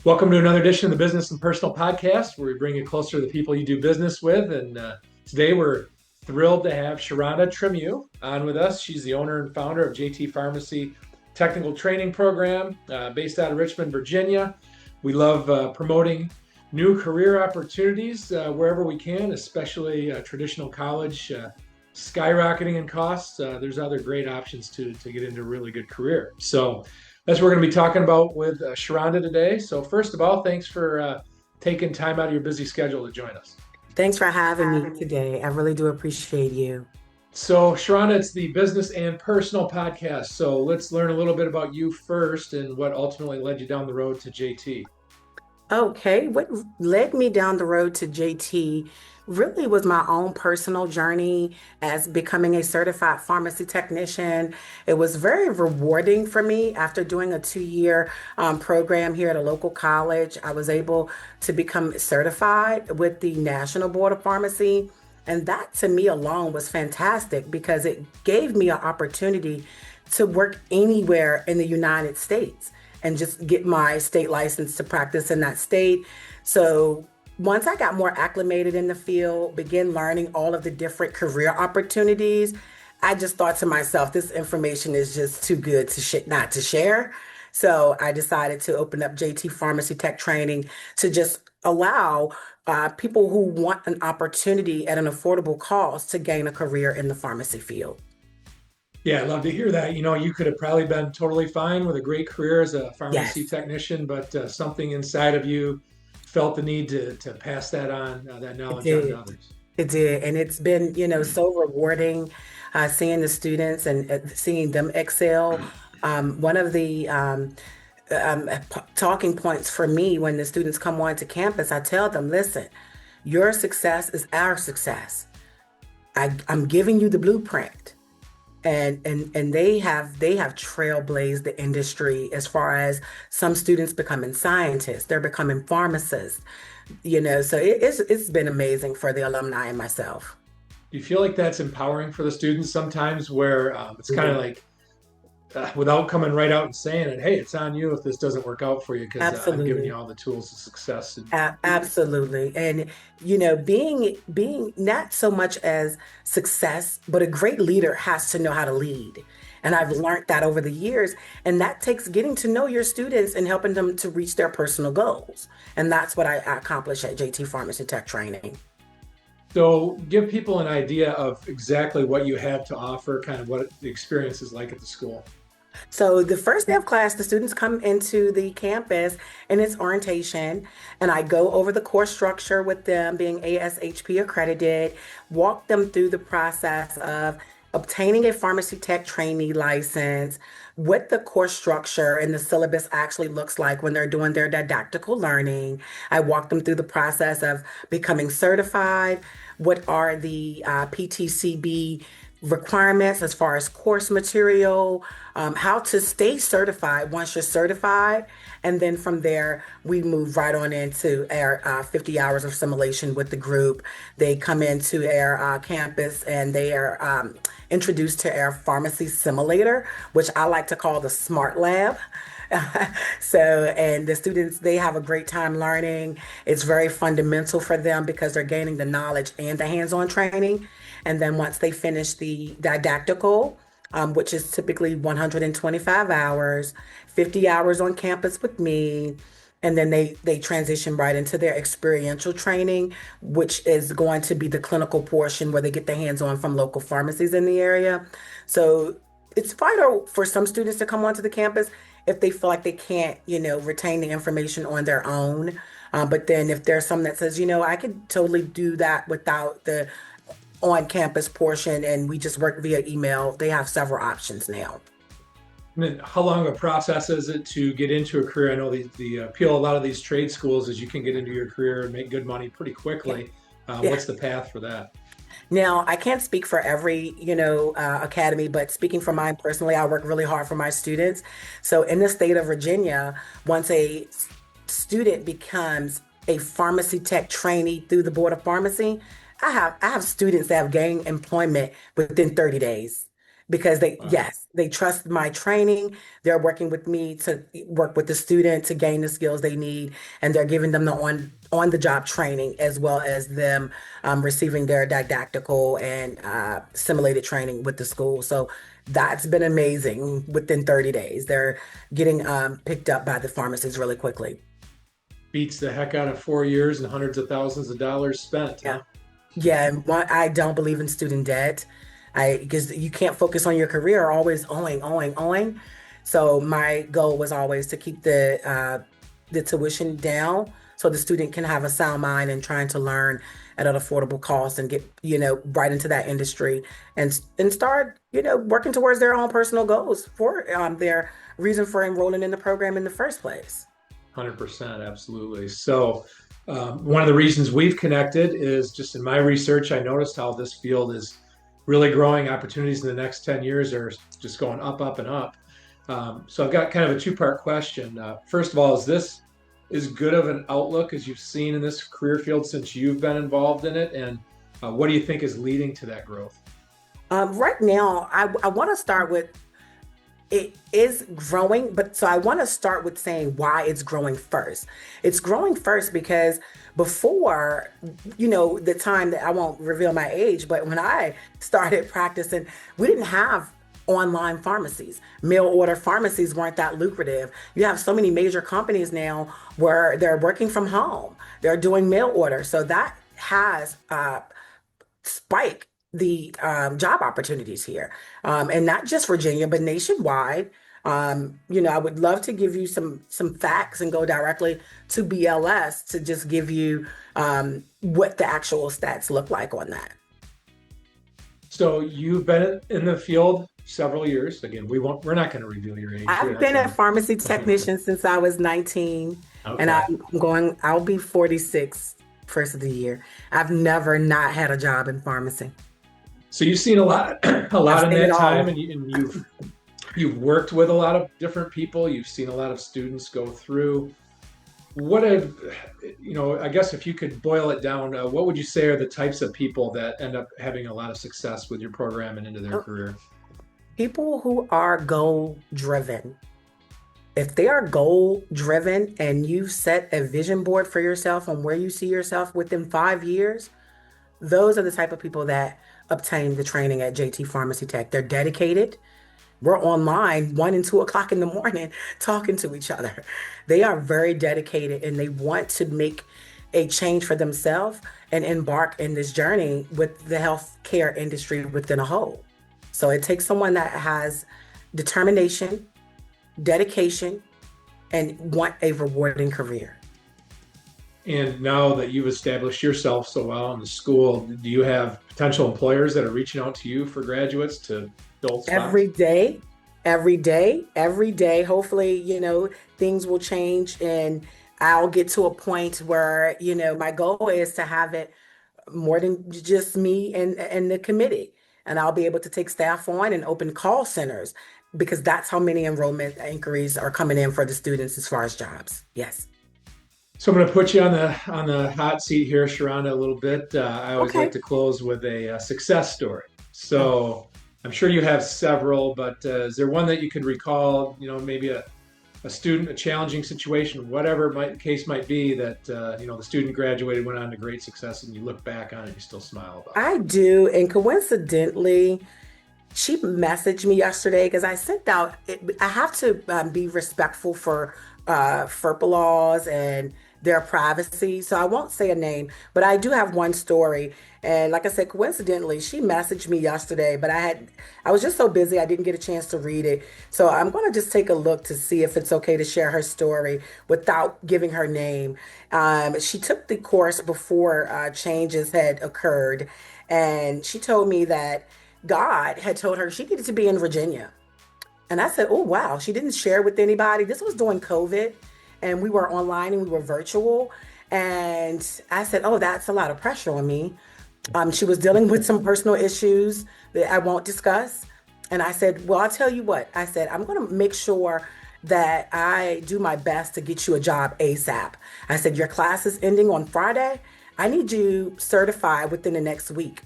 Welcome to another edition of the Business and Personal Podcast, where we bring you closer to the people you do business with. And today we're thrilled to have Sharonda Trimiew on with us. She's the owner and founder of JT Pharmacy Technical Training Program based out of Richmond, Virginia. We love promoting new career opportunities wherever we can, especially traditional college skyrocketing in costs. There's other great options to get into a really good career. So that's what we're going to be talking about with Sharonda today. So first of all, thanks for taking time out of your busy schedule to join us. Thanks for having me today. I really do appreciate you. So Sharonda, it's the Business and Personal Podcast. So let's learn a little bit about you first and what ultimately led you down the road to JT. Okay, what led me down the road to JT really was my own personal journey as becoming a certified pharmacy technician. It was very rewarding for me after doing a 2-year program here at a local college. I was able to become certified with the National Board of Pharmacy. And that to me alone was fantastic because it gave me an opportunity to work anywhere in the United States and just get my state license to practice in that state. So once I got more acclimated in the field, began learning all of the different career opportunities, I just thought to myself, this information is just too good to not to share. So I decided to open up JT Pharmacy Tech Training to just allow people who want an opportunity at an affordable cost to gain a career in the pharmacy field. Yeah, I'd love to hear that. You know, you could have probably been totally fine with a great career as a pharmacy Yes, technician, but something inside of you felt the need to pass that on, that it knowledge on to did. others. It did. And it's been, so rewarding seeing the students and seeing them excel. One of the talking points for me when the students come onto campus, I tell them, listen, your success is our success. I'm giving you the blueprint. And they have trailblazed the industry as far as some students becoming scientists, they're becoming pharmacists, so it's been amazing for the alumni and myself. Do you feel like that's empowering for the students sometimes where it's kind of like without coming right out and saying it, hey, it's on you if this doesn't work out for you because I've given you Absolutely. all the tools of success. And Absolutely. And being not so much as success, but a great leader has to know how to lead. And I've learned that over the years. And that takes getting to know your students and helping them to reach their personal goals. And that's what I accomplish at JT Pharmacy Tech Training. so give people an idea of exactly what you have to offer, kind of what the experience is like at the school. So the first day of class, the students come into the campus and it's orientation, and I go over the course structure with them being ASHP accredited, walk them through the process of obtaining a pharmacy tech trainee license, what the course structure and the syllabus actually looks like when they're doing their didactical learning. I walk them through the process of becoming certified, what are the PTCB requirements as far as course material, how to stay certified once you're certified. And then from there, we move right on into our 50 hours of simulation with the group. They come into our campus and they are introduced to our pharmacy simulator, which I like to call the smart lab. And the students, they have a great time learning. It's very fundamental for them because they're gaining the knowledge and the hands-on training. And then once they finish the didactical, which is typically 125 hours, 50 hours on campus with me, and then they transition right into their experiential training, which is going to be the clinical portion where they get the hands-on from local pharmacies in the area. So it's vital for some students to come onto the campus if they feel like they can't, retain the information on their own. But then if there's some that says, I could totally do that without the on-campus portion and we just work via email, they have several options now. And then how long a process is it to get into a career? I know the appeal of a lot of these trade schools is you can get into your career and make good money pretty Yeah. quickly. Yeah. What's the path for that? Now, I can't speak for every, academy, but speaking for mine personally, I work really hard for my students. So in the state of Virginia, once a student becomes a pharmacy tech trainee through the Board of Pharmacy, I have students that have gained employment within 30 days. because Wow. yes, they trust my training. They're working with me to work with the student to gain the skills they need, and they're giving them the on the job training as well as them receiving their didactical and simulated training with the school. So that's been amazing. Within 30 days, they're getting picked up by the pharmacies really quickly. Beats the heck out of 4 years and hundreds of thousands of dollars spent, Yeah. huh? Yeah, and I don't believe in student debt. Because you can't focus on your career always owing. So my goal was always to keep the tuition down so the student can have a sound mind and trying to learn at an affordable cost and get, right into that industry and start, working towards their own personal goals for their reason for enrolling in the program in the first place. 100%, absolutely. So, one of the reasons we've connected is just in my research, I noticed how this field is really growing. Opportunities in the next 10 years are just going up, up, and up. So, I've got kind of a two-part question. First of all, is this as good of an outlook as you've seen in this career field since you've been involved in it? And what do you think is leading to that growth? Right now, I want to start with it is growing, but so I want to start with saying why it's growing first. It's growing first because before, the time that I won't reveal my age, but when I started practicing, we didn't have online pharmacies. Mail order pharmacies weren't that lucrative. You have so many major companies now where they're working from home, they're doing mail order. So that has spike the job opportunities here, and not just Virginia, but nationwide. I would love to give you some facts and go directly to BLS to just give you what the actual stats look like on that. So, you've been in the field several years. Again, we're not going to reveal your age here. I've That's been a fine. pharmacy technician since I was 19, and Okay. I'll be 46 first of the year. I've never not had a job in pharmacy. So you've seen a lot, a I've lot in seen it that time, all. and you've worked with a lot of different people. You've seen a lot of students go through. What have I guess if you could boil it down, what would you say are the types of people that end up having a lot of success with your program and into their career? People who are goal driven. If they are goal driven and you've set a vision board for yourself on where you see yourself within 5 years, those are the type of people that obtain the training at JT Pharmacy Tech. They're dedicated. We're online 1 and 2 o'clock in the morning talking to each other. They are very dedicated and they want to make a change for themselves and embark in this journey with the healthcare industry within a whole. So it takes someone that has determination, dedication, and want a rewarding career. And now that you've established yourself so well in the school, do you have potential employers that are reaching out to you for graduates to fill Every spots? day, every day, every day. Hopefully, things will change and I'll get to a point where, my goal is to have it more than just me and the committee. And I'll be able to take staff on and open call centers because that's how many enrollment inquiries are coming in for the students as far as jobs. Yes. So I'm going to put you on the hot seat here, Sharonda, a little bit. I always like Okay. to close with a success story. Oh, So I'm sure you have several, but is there one that you could recall? Maybe a student, a challenging situation, whatever case might be, that the student graduated, went on to great success, and you look back on it, and you still smile about I do. And coincidentally, she messaged me yesterday because I sent out, I have to be respectful for FERPA laws and their privacy. So I won't say a name, but I do have one story. And like I said, coincidentally, she messaged me yesterday, but I was just so busy, I didn't get a chance to read it. So I'm going to just take a look to see if it's okay to share her story without giving her name. She took the course before changes had occurred, and she told me that God had told her she needed to be in Virginia. And I said, oh, wow. She didn't share with anybody. This was during COVID, and we were online and we were virtual. And I said, oh, that's a lot of pressure on me. She was dealing with some personal issues that I won't discuss. And I said, well, I'll tell you what. I said, I'm going to make sure that I do my best to get you a job ASAP. I said, your class is ending on Friday. I need you certified within the next week.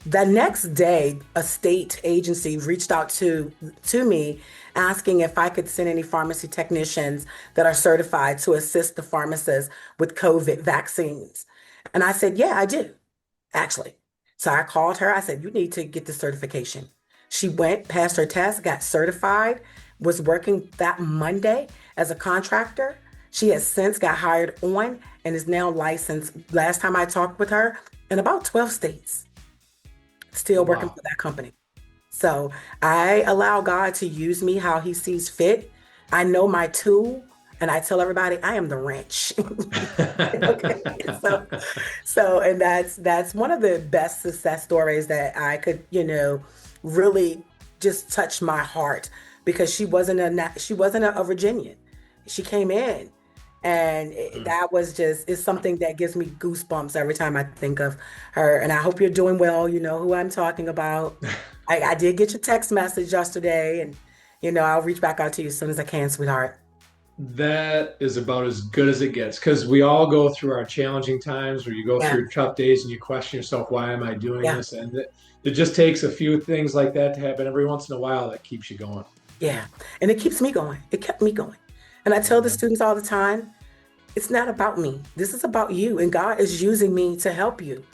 The next day, a state agency reached out to me asking if I could send any pharmacy technicians that are certified to assist the pharmacists with COVID vaccines. And I said, yeah, I do, actually. So I called her. I said, you need to get the certification. She went, passed her test, got certified, was working that Monday as a contractor. She has since got hired on and is now licensed, last time I talked with her, in about 12 states, still working Wow. for that company. So I allow God to use me how he sees fit. I know my tool, and I tell everybody I am the wrench. Okay. So and that's one of the best success stories that I could, really just touch my heart because she wasn't a Virginian. She came in, and that was just it's something that gives me goosebumps every time I think of her. And I hope you're doing well. You know who I'm talking about. I did get your text message yesterday, and I'll reach back out to you as soon as I can, sweetheart. That is about as good as it gets because we all go through our challenging times where you go Yeah, through tough days and you question yourself, why am I doing yeah. this? And it just takes a few things like that to happen every once in a while that keeps you going. Yeah. And it keeps me going. It kept me going. And I tell the Yeah. students all the time, it's not about me. This is about you. And God is using me to help you.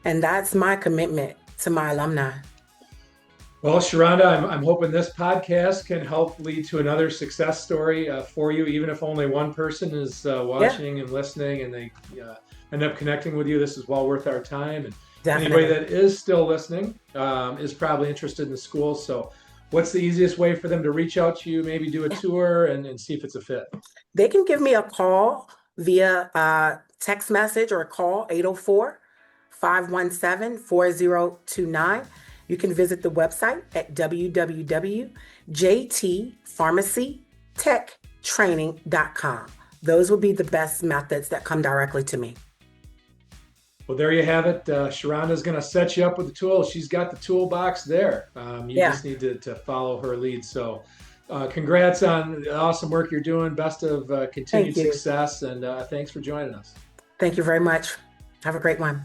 And that's my commitment to my alumni. Well, Sharonda, I'm hoping this podcast can help lead to another success story for you, even if only one person is Yeah, watching and listening and they end up connecting with you. This is well worth our time. And anybody definitely. that is still listening is probably interested in the school. So, what's the easiest way for them to reach out to you, maybe do a Yeah. tour and see if it's a fit? They can give me a call via text message or call 804-517-4029. You can visit the website at www.jtpharmacytechtraining.com. Those will be the best methods that come directly to me. Well, there you have it. Sharonda's going to set you up with the tools. She's got the toolbox there. You Yeah, just need to follow her lead. So, congrats on the awesome work you're doing. Best of thank continued you. success, and thanks for joining us. Thank you very much. Have a great one.